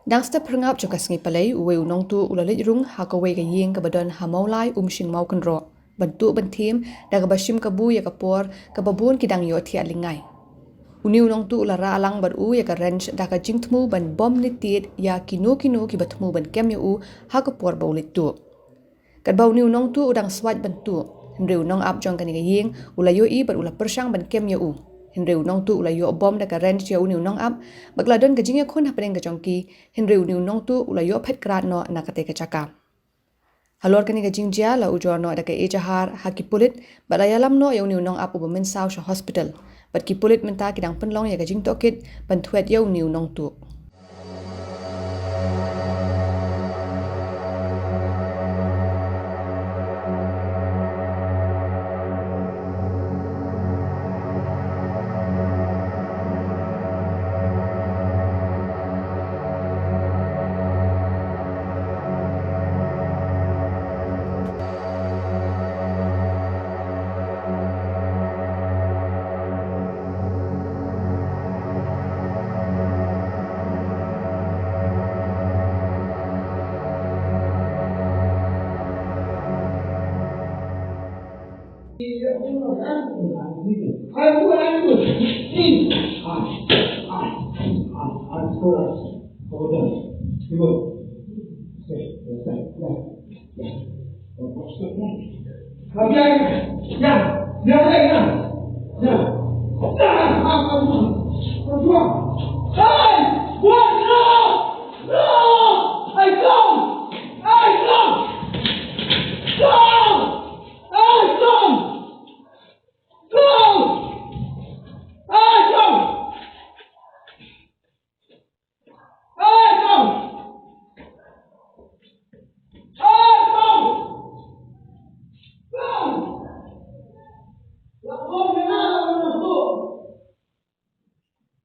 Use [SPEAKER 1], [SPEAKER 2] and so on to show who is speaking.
[SPEAKER 1] Dangsta phyrngab jo kasngi Palei uwei Nongtuh leit rung kawei iing kabadon Mawlai Umshing Mawkynroh bantu ban thiem daga shimkabu yakapor kababun kidang iohthiah lyngngai. Nongtuh ra alang baru ya range daga jingthmu ban bom nitit ya kino kiba thmu ban kem yu hakapor baulitu. Kadbau Nongtuh udang swat bantu Henry Nongap jong iing yoi bar ula persang ban kem yu. Henry Nongtuh yo bom daga range ya Nongap bagladon ka iakhun hapeng ka jongki Henry Nongtuh yo phet krat no nakate ka cakap. Halor kani ka jingjia la ujor no daga ejahar hakipulit balayalam no ya Nongap uba Mynsaw hospital. Bat kipulit menta kidang penlong ya ka jingtokit ban thuet ya Nongtuh.